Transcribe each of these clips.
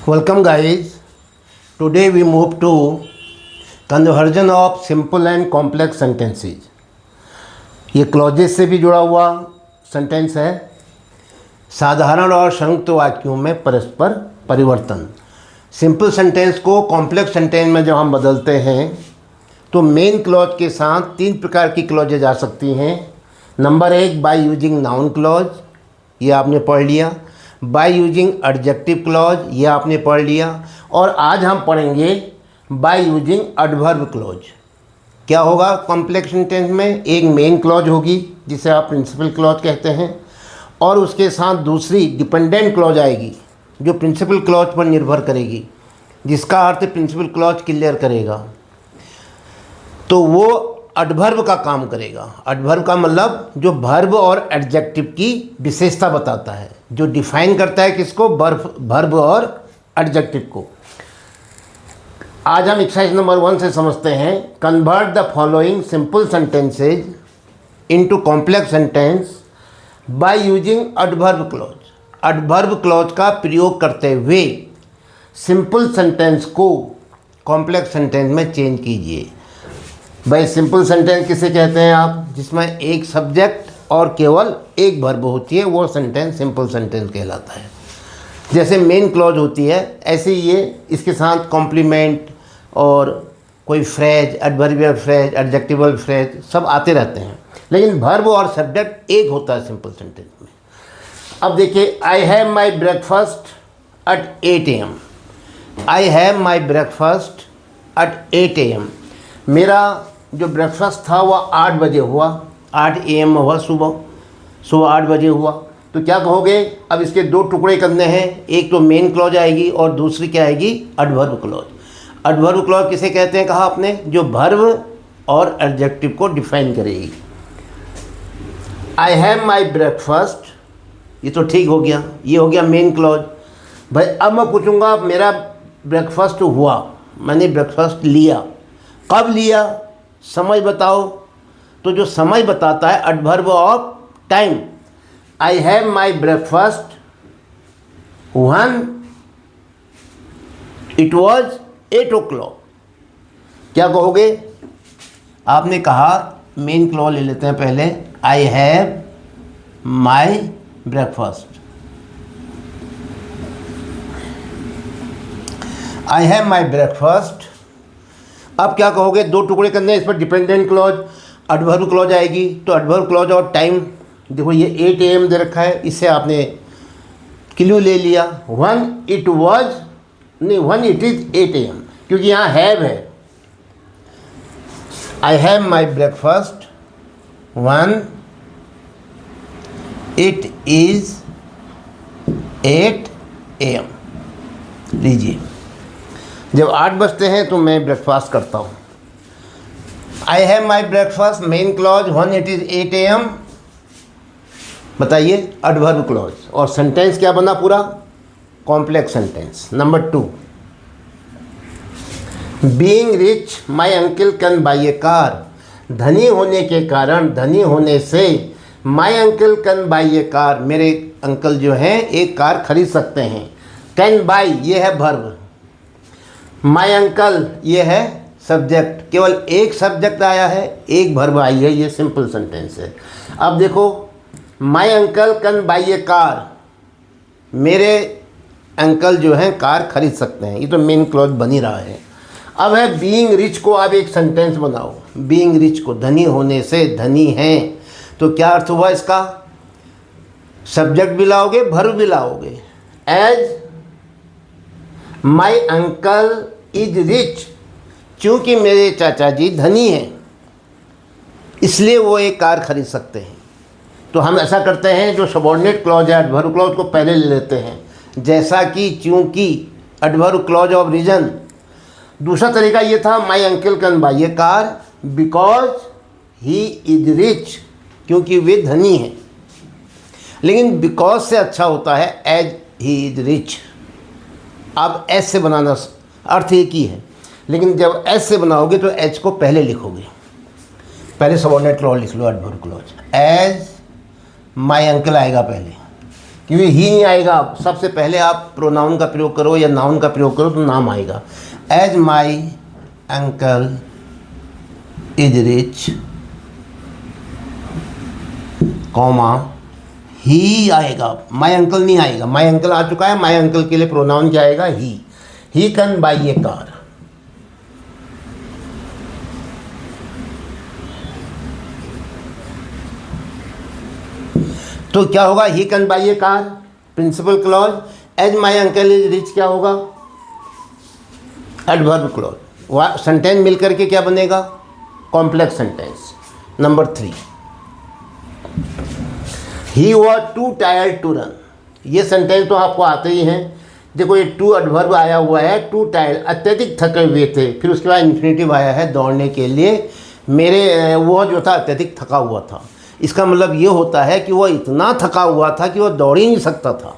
Welcome guys. Today we move to conversion of simple and complex sentences. ये clauses से भी जुड़ा हुआ सेंटेंस है। साधारण और संयुक्त वाक्यों में परस्पर परिवर्तन। सिंपल सेंटेंस को कॉम्प्लेक्स सेंटेंस में जब हम बदलते हैं तो मेन क्लॉज के साथ तीन प्रकार की क्लॉजेज आ सकती हैं। Number 1 by using noun clause, ये आपने पढ़ लिया। बाय यूजिंग एडजेक्टिव क्लॉज, ये आपने पढ़ लिया। और आज हम पढ़ेंगे बाय यूजिंग एडवर्ब क्लॉज। क्या होगा कॉम्प्लेक्स सेंटेंस में? एक मेन क्लॉज होगी जिसे आप प्रिंसिपल क्लॉज कहते हैं, और उसके साथ दूसरी डिपेंडेंट क्लॉज आएगी जो प्रिंसिपल क्लॉज पर निर्भर करेगी, जिसका अर्थ प्रिंसिपल क्लॉज क्लियर करेगा। तो वो एडवर्ब का काम करेगा। एडवर्ब का मतलब जो वर्ब और एडजेक्टिव की विशेषता बताता है, जो डिफाइन करता है किसको? वर्ब और एडजेक्टिव को। आज हम एक्सरसाइज नंबर 1 से समझते हैं। Convert the following simple sentences into complex sentence by using adverb clause. Adverb clause का प्रयोग करते हुए सिंपल सेंटेंस को कॉम्प्लेक्स सेंटेंस में चेंज कीजिए। भाई सिंपल सेंटेंस किसे कहते हैं आप? जिसमें एक सब्जेक्ट और केवल एक वर्ब होती है, वो सेंटेंस सिंपल सेंटेंस कहलाता है। जैसे मेन क्लॉज होती है, ऐसे ही ये इसके साथ कॉम्प्लीमेंट और कोई phrase, adverbial phrase, adjectival phrase सब आते रहते हैं, लेकिन वर्ब और सब्जेक्ट एक होता है सिंपल सेंटेंस में। अब देखिए, I have my breakfast at 8 AM। I have my breakfast at 8 AM। मेरा जो ब्रेकफास्ट था वह 8 बजे हुआ, 8 AM हुआ, सुबह 8 बजे हुआ। तो क्या कहोगे? अब इसके दो टुकड़े करने हैं, एक तो मेन क्लॉज आएगी और दूसरी क्या आएगी? Adverb clause. एडवर्ब क्लॉज किसे कहते हैं कहा आपने? जो वर्ब और एडजेक्टिव को डिफाइन करेगी। आई हैव माई ब्रेकफास्ट, ये तो ठीक हो गया, ये हो गया मेन क्लॉज। भाई अब मैं पूछूंगा मेरा ब्रेकफास्ट हुआ, मैंने ब्रेकफास्ट लिया, कब लिया? समय बताओ। तो जो समय बताता है adverb of time. I have my breakfast when it was 8 o'clock। क्या कहोगे? आपने कहा मेन क्लॉज ले लेते हैं पहले। I have my breakfast, I have my breakfast. अब क्या कहोगे? दो टुकड़े करने हैं, इस पर डिपेंडेंट क्लॉज, एडवर्ब क्लॉज आएगी। तो एडवर्ब क्लॉज और टाइम, देखो ये 8 AM दे रखा है, इससे आपने क्लू ले लिया। वन इट वॉज नहीं, वन इट इज़ 8 AM, क्योंकि यहाँ हैव है। I have my breakfast one it is 8 AM। लीजिए, जब 8 बजते हैं तो मैं ब्रेकफास्ट करता हूँ। I have my breakfast main clause one it is 8 AM। बताइए एडवर्ब क्लॉज, और सेंटेंस क्या बना पूरा? Complex sentence. Number 2, being rich my uncle can buy a car. धनी होने के कारण, धनी होने से my uncle can buy a car, मेरे अंकल जो हैं एक कार खरीद सकते हैं। कैन बाई ये है वर्ब, माई अंकल ये है सब्जेक्ट। केवल एक सब्जेक्ट आया है, एक वर्ब आई है, ये सिंपल सेंटेंस है। अब देखो, my uncle can buy a car, मेरे अंकल जो हैं कार खरीद सकते हैं, ये तो मेन क्लॉज बन ही रहा है। अब है बीइंग रिच को आप एक सेंटेंस बनाओ। बीइंग रिच को, धनी होने से, धनी हैं, तो क्या अर्थ हुआ इसका? सब्जेक्ट भी लाओगे, वर्ब भी लाओगे। As my uncle is rich, क्योंकि मेरे चाचा जी धनी हैं इसलिए वो एक कार खरीद सकते हैं। तो हम ऐसा करते हैं, जो सबऑर्डिनेट क्लॉज है एडवर्ब क्लॉज को पहले ले लेते हैं, जैसा कि, क्योंकि, एडवर्ब क्लॉज ऑफ रीजन। दूसरा तरीका ये था, my uncle can buy a car because he is rich, क्योंकि वे धनी हैं। लेकिन बिकॉज से अच्छा होता है एज ही इज रिच। अब एस से बनाना अर्थ एक ही है, लेकिन जब एस से बनाओगे तो एच को पहले लिखोगे। पहले सबऑर्डिनेट क्लॉज लिख लो, adverb clause. As my uncle आएगा पहले, क्योंकि ही नहीं आएगा, सबसे पहले आप प्रोनाउन का प्रयोग करो या नाउन का प्रयोग करो तो नाम आएगा। As my uncle is rich, comma he आएगा, माई अंकल नहीं आएगा, माई अंकल आ चुका है, माई अंकल के लिए प्रोनाउन क्या आएगा? He can buy a car. तो क्या होगा? He can buy a car, principal clause. As my uncle is rich क्या होगा? Adverb clause. सेंटेंस मिलकर के क्या बनेगा? Complex sentence. Number 3, he was too tired to run. ये सेंटेंस तो आपको आते ही हैं। देखो ये टू एडवर्ब आया हुआ है, टू टायर्ड, अत्यधिक थके हुए थे, फिर उसके बाद इन्फिनेटिव आया है दौड़ने के लिए, मेरे वो जो था अत्यधिक थका हुआ था। इसका मतलब ये होता है कि वह इतना थका हुआ था कि वह दौड़ ही नहीं सकता था।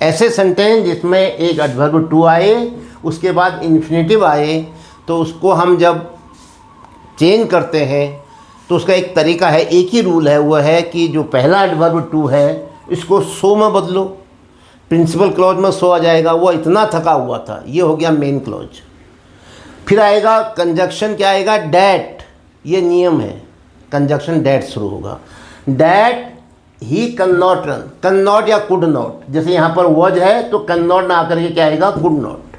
ऐसे सेंटेंस जिसमें एक एडवर्ब टू आए, उसके बाद इन्फिनेटिव आए, तो उसको हम जब चेंज करते हैं तो उसका एक तरीका है, एक ही रूल है, वो है कि जो पहला एडवर्ब टू है इसको सो में बदलो, प्रिंसिपल क्लॉज में सो आ जाएगा, वो इतना थका हुआ था। ये हो गया मेन क्लॉज। फिर आएगा कंजक्शन, क्या आएगा? डैट। ये नियम है, कंजक्शन डैट शुरू होगा। That he can not run, can not या कुड नॉट, जैसे यहाँ पर वॉज है तो कैन नॉट ना आकर के क्या आएगा? Could not.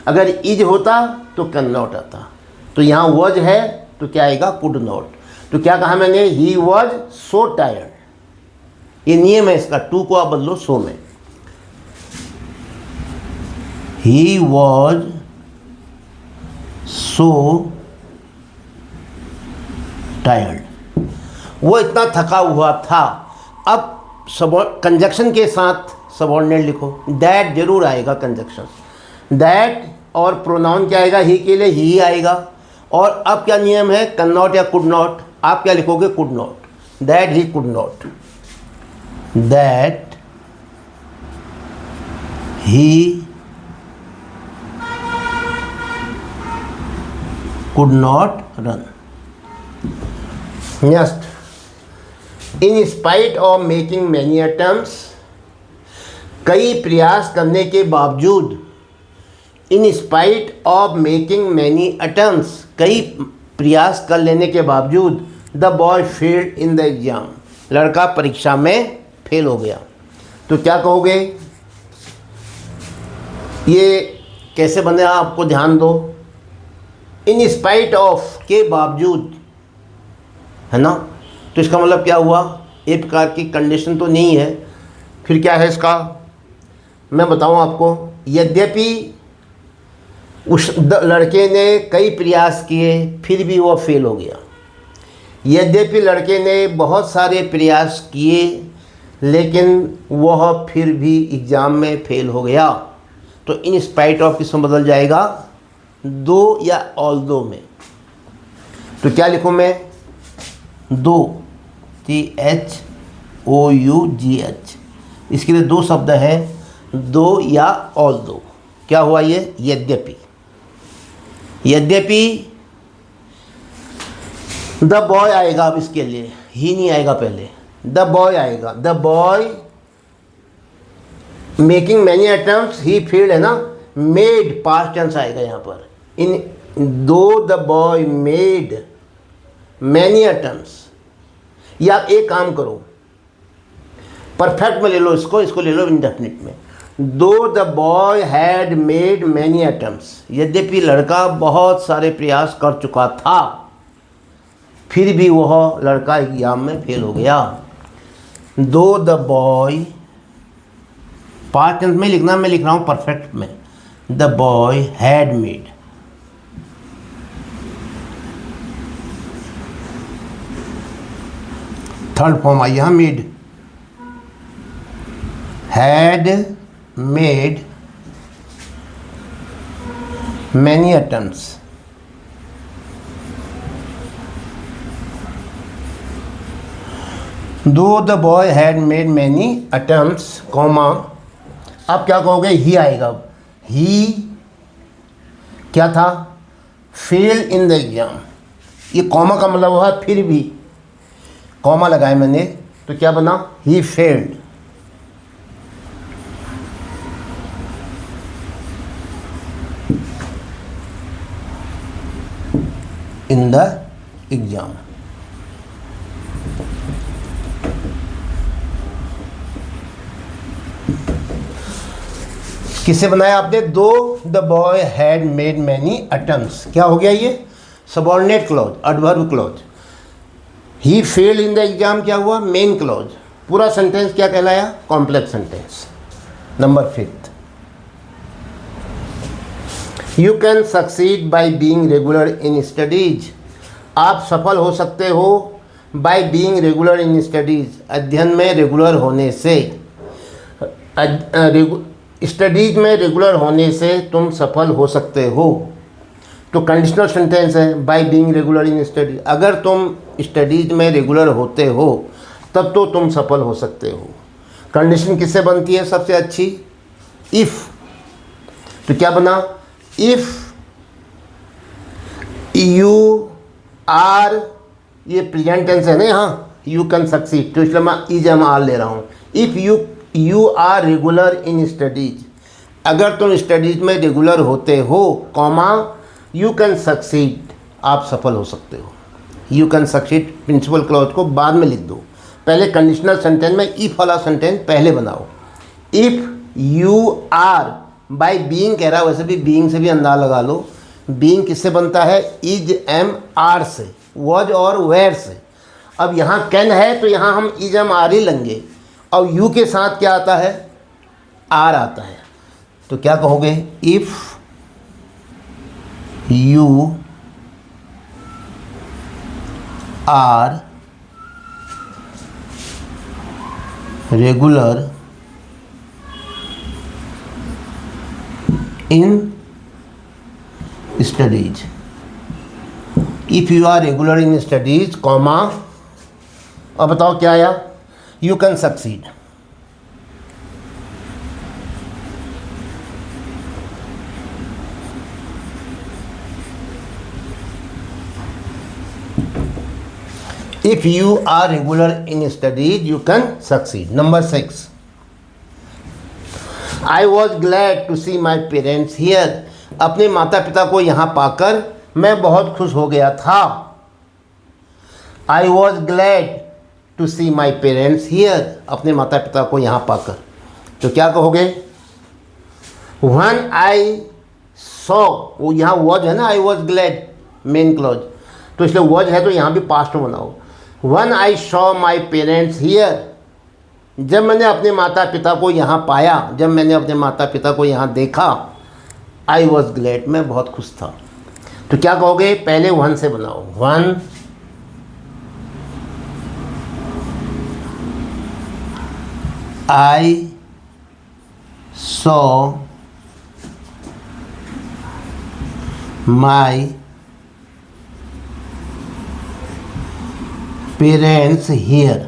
अगर इज होता तो कैन नॉट आता, तो यहाँ वॉज है तो क्या आएगा? Could not. तो क्या कहा मैंने? He was so tired. ये नियम है इसका, टू को आप बदलो सो में। ही वॉज सो टायर्ड, वो इतना थका हुआ था। अब कंजक्शन के साथ सबऑर्डिनेट लिखो, दैट जरूर आएगा कंजक्शन, दैट, और प्रोनाउन क्या आएगा? ही के लिए ही आएगा। और अब क्या नियम है? कैन नॉट या कुड नॉट, आप क्या लिखोगे? Could not. That he could not, that he could not run. Next, in spite of making many attempts, कई प्रयास करने के बावजूद, in spite of making many attempts, कई प्रयास कर लेने के बावजूद, the boy failed in the exam, लड़का परीक्षा में फेल हो गया। तो क्या कहोगे? ये कैसे बने आपको ध्यान दो। इन स्पाइट ऑफ के बावजूद, है ना, तो इसका मतलब क्या हुआ? एक प्रकार की कंडीशन तो नहीं है। फिर क्या है इसका? मैं बताऊं आपको। यद्यपि उस लड़के ने कई प्रयास किए फिर भी वो फेल हो गया। यद्यपि लड़के ने बहुत सारे प्रयास किए लेकिन वह फिर भी एग्ज़ाम में फेल हो गया। तो इन स्पाइट ऑफ किसमें बदल जाएगा? दो या ऑल्दो में। तो क्या लिखूँ मैं? दो, THOUGH, इसके लिए दो शब्द हैं, दो या ऑल्दो। क्या हुआ ये? यद्यपि। यद्यपि द बॉय आएगा, अब इसके लिए ही नहीं आएगा, पहले द बॉय आएगा। The boy making many attempts, he failed है ना, मेड पास्ट टेंस आएगा यहाँ पर। इन दो the boy made many attempts, या एक काम करो, परफेक्ट में ले लो इसको, इसको ले लो इंडेफिनिट में। दो the boy had made many attempts, यद्यपि लड़का बहुत सारे प्रयास कर चुका था फिर भी वह लड़का एग्जाम में फेल हो गया। दो द बॉय, पास्ट टेंस में लिखना, मैं लिख रहा हूँ परफेक्ट में। The boy had made, third form आई यहाँ made, had made many attempts. Though the boy had made many attempts, comma, अब क्या कहोगे? ही आएगा। ही क्या था? Fail in the exam. ये कॉमा का मतलब हुआ फिर भी, कॉमा लगाए मैंने तो क्या बना? He failed. In the exam. किसे बनाया आपने? दो the boy had made many attempts. क्या हो गया ये? Subordinate clause, adverb clause. He failed in the exam क्या हुआ? Main clause. पूरा सेंटेंस क्या कहलाया? Complex sentence. Number 5, you can succeed by being regular in studies. आप सफल हो सकते हो by being regular in studies, अध्ययन में रेगुलर होने से। स्टडीज में रेगुलर होने से तुम सफल हो सकते हो। तो कंडीशनल सेंटेंस है, by being regular in study. अगर तुम स्टडीज में रेगुलर होते हो तब तो तुम सफल हो सकते हो। कंडीशन किससे बनती है सबसे अच्छी? इफ़। तो क्या बना? इफ़ यू आर, ये प्रेजेंट टेंस है ना यहाँ, यू कैन सक्सीड, तो इसलिए मैं इज एम आर ले रहा हूँ। If you are regular in studies, अगर तुम स्टडीज में रेगुलर होते हो, कॉमा यू कैन सक्सीड, आप सफल हो सकते हो। You can succeed principal clause को बाद में लिख दो, पहले कंडीशनल सेंटेंस में इफ़ वाला सेंटेंस पहले बनाओ। If you are, by being कह रहा है, वैसे भी बीइंग से भी अंदाज़ा लगा लो। बीइंग किससे बनता है? इज एम आर से, वॉज और वेयर से। अब यहाँ कैन है तो यहाँ हम इज एम आर ही लेंगे, और यू के साथ क्या आता है? आर आता है। तो क्या कहोगे? If you are regular in studies, if you are regular in studies, comma, अब बताओ क्या आया? You can succeed. If you are regular in studies, you can succeed. Number 6, I was glad to see my parents here. अपने माता पिता को यहाँ पाकर मैं बहुत खुश हो गया था। I was glad to see my parents here. अपने माता पिता को यहाँ पाकर। तो क्या कहोगे? When I saw, वो यहाँ was है ना, I was glad main clause, तो इसलिए was है तो यहाँ भी पास्ट में बनाओ। When I saw my parents here, जब मैंने अपने माता पिता को यहाँ पाया, जब मैंने अपने माता पिता को यहाँ देखा, I was glad, मैं बहुत खुश था। तो क्या कहोगे? पहले वन से बनाओ। One I saw my parents here,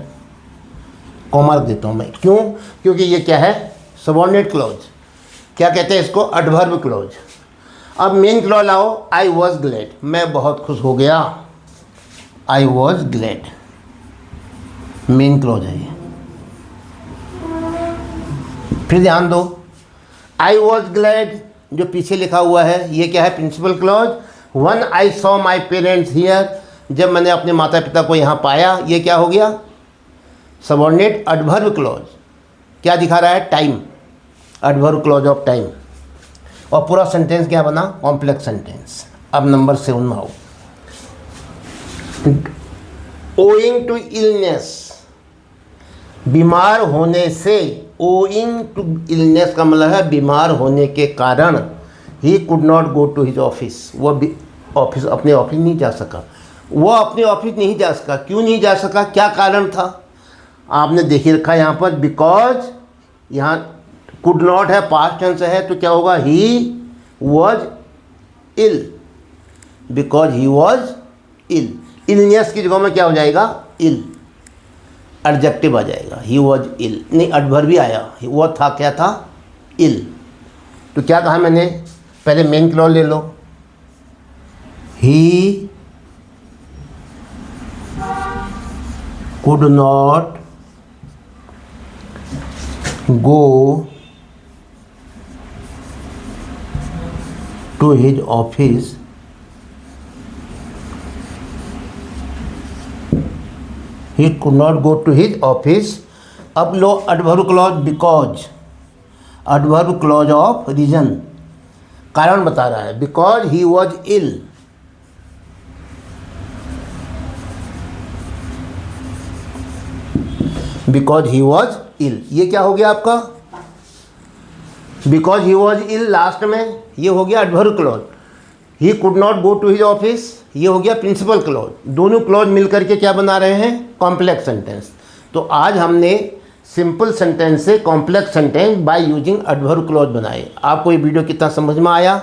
comma रख देता हूँ मैं। क्यों? क्योंकि ये क्या है? Subordinate clause. क्या कहते हैं इसको? Adverb clause. अब मेन क्लॉज लाओ। आई वॉज ग्लैड, मैं बहुत खुश हो गया। I was glad main clause है ये। फिर ध्यान दो, आई वॉज ग्लैड जो पीछे लिखा हुआ है ये क्या है? Principal clause. When I saw my parents here, जब मैंने अपने माता पिता को यहाँ पाया, ये क्या हो गया? Subordinate adverb clause. क्या दिखा रहा है? Time, adverb clause of time. और पूरा सेंटेंस क्या बना? Complex sentence. अब नंबर 7 में आओ। ओइंग टू इलनेस, बीमार होने से। ओइंग टू इलनेस का मतलब है बीमार होने के कारण। He could not go to his office, वो ऑफिस, अपने ऑफिस नहीं जा सका। वो अपने ऑफिस नहीं जा सका। क्यों नहीं जा सका? क्या कारण था? आपने देख ही रखा यहाँ पर, बिकॉज यहाँ कुड नॉट है, पास्ट टेंस है, तो क्या होगा? He was ill, because he was ill. Illness की जगह में क्या हो जाएगा? इल, एडजेक्टिव आ जाएगा। ही वॉज इल, नहीं एडवर्ब भी आया। वो था, क्या था? इल। तो क्या कहा मैंने? पहले मेन क्लॉज ले लो। He could not go to his office he could not go to his office. अब लो adverb clause because, adverb clause of reason, कारण बता रहा है, because he was ill. Because he was ill, ये क्या हो गया आपका, because he was ill last में ये हो गया adverb clause. He could not go to his office ये हो गया प्रिंसिपल क्लॉज। दोनों क्लॉज मिलकर के क्या बना रहे हैं, कॉम्प्लेक्स सेंटेंस। तो आज हमने सिंपल सेंटेंस से complex sentence by using adverb clause बनाए। आपको ये वीडियो कितना समझ में आया,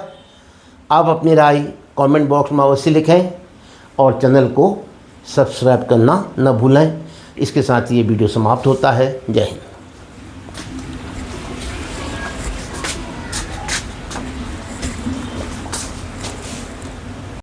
आप अपनी राय कमेंट बॉक्स में अवश्य लिखें और चैनल को सब्सक्राइब करना न भूलें। इसके साथ ये वीडियो समाप्त होता है। जय हिंद।